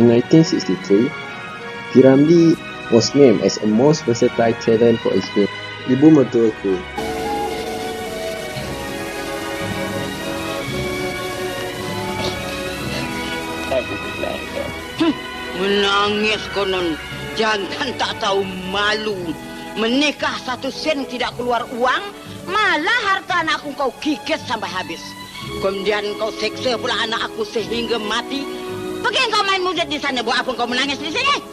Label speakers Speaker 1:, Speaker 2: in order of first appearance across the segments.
Speaker 1: In 1963, Piramli was named as a most versatile talent for his film Ibu Mertuaku.
Speaker 2: Menangis konon, jangan tak tahu malu. Menikah 1 sen tidak keluar uang, malah harta anakku kau kikis sampai habis. Kemudian kau seksa pula anak aku sehingga mati. Pergi kau main muzik di sana, buat apa kau menangis di sini?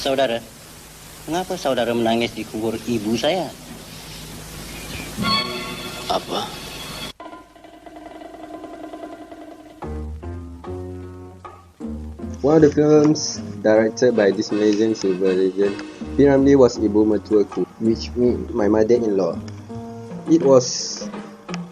Speaker 3: Saudara, mengapa saudara menangis di kubur ibu saya?
Speaker 4: Apa?
Speaker 1: One of the films directed by this Malaysian silver legend, Piramli, was Ibu Mertuaku, which means my mother-in-law. It was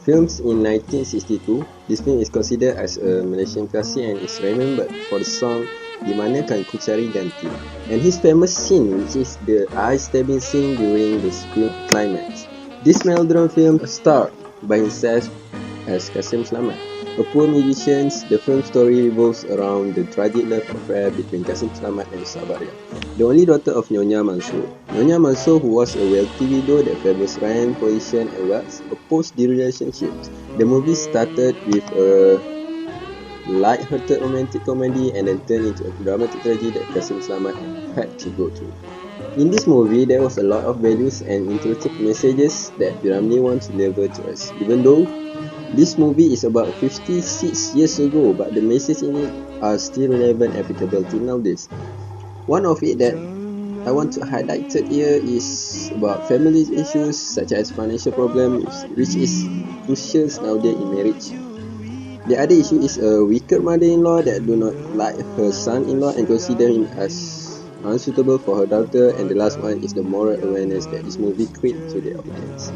Speaker 1: filmed in 1962. This film is considered as a Malaysian classic and is remembered for the song Di Mana Kan Ku Cari Ganti, and his famous scene, which is the eye-stabbing scene during the screen climax. This melodrama film starred by himself as Kasim Slamat. A poor musician, the film story revolves around the tragic love affair between Kasim Slamat and Sabaria, the only daughter of Nyonya Mansur. Nyonya Mansur, who was a wealthy widow that favors rank, position and wealth, opposed the relationship. The movie started with a light-hearted romantic comedy and then turned into a dramatic tragedy that Kasim Slamat had to go through. In this movie, there was a lot of values and interesting messages that Piramli wants to deliver to us. Even though this movie is about 56 years ago, but the messages in it are still relevant and applicable till nowadays. One of it that I want to highlight here is about family issues such as financial problems, which is crucial nowadays in marriage. The other issue is a wicked mother-in-law that do not like her son-in-law and consider him as unsuitable for her daughter. And the last one is the moral awareness that this movie creates to the audience.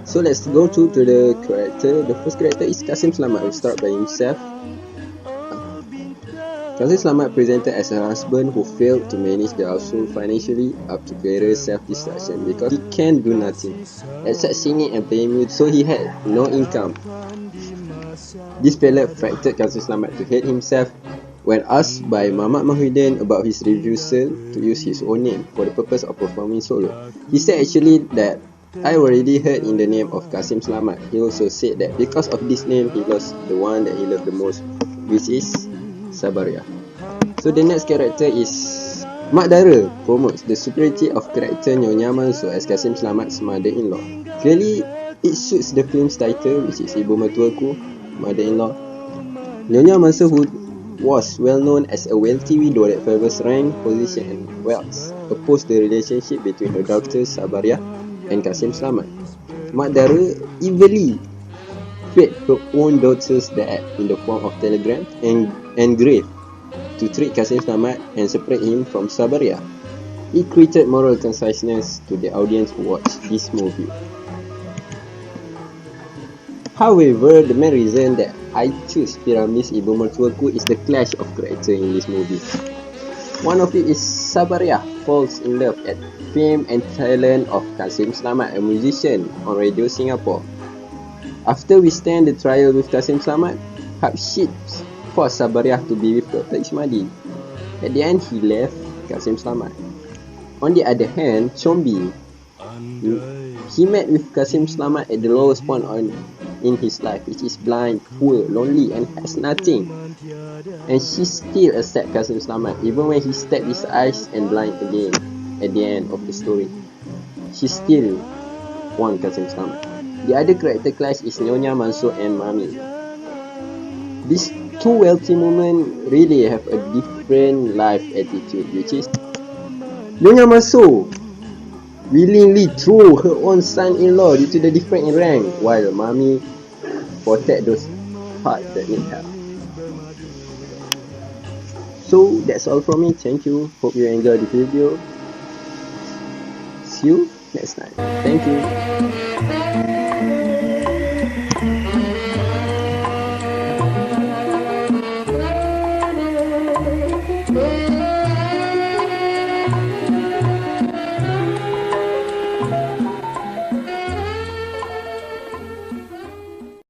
Speaker 1: So let's go to the character. The first character is Kasim Slamat, who start by himself. Kasim Slamat presented as a husband who failed to manage the household financially up to greater self-destruction because he can do nothing except singing and playing music, so he had no income. This failure affected Kasim Slamat to hate himself. When asked by Muhammad Mahidin about his refusal to use his own name for the purpose of performing solo, he said actually that I already heard in the name of Kasim Slamat. He also said that because of this name, he lost the one that he loved the most, which is Sabaria. So the next character is Mak Dara promotes the superiority of character Nyonya Mansur as Kasim Slamat's mother-in-law. Clearly, it suits the film's title, which is Ibu Mertuaku, mother-in-law. Nyonya Mansur, who was well known as a wealthy widow that favors rank, position and wealth, opposed the relationship between her daughter Sabaria and Kasim Slamat. Mak Dara evilly fed her own daughter's dad in the form of telegram and engraved to trick Kasim Slamat and separate him from Sabaria. It created moral consciousness to the audience who watched this movie. However, the main reason that I choose Piramli's Ibu Mertuaku is the clash of character in this movie. One of it is Sabaria falls in love at fame and talent of Kasim Slamat, a musician on Radio Singapore. After we stand the trial with Kasim Slamat, hardships forced Sabaria to be with Dr. Ismail. At the end, he left Kasim Slamat. On the other hand, Chombi, he met with Kasim Slamat at the lowest point in his life, which is blind, poor, lonely and has nothing. And she still accepts Kasim Slamat even when he stabbed his eyes and blind again at the end of the story. She still wants Kasim Slamat. The other character clash is Nyonya Mansur and Mami. These two wealthy women really have a different life attitude, which is Nyonya Mansur willingly threw her own son-in-law due to the difference in rank, while Mami protect those parts that need help. So that's all from me. Thank you. Hope you enjoyed the video. See you next time. Thank you.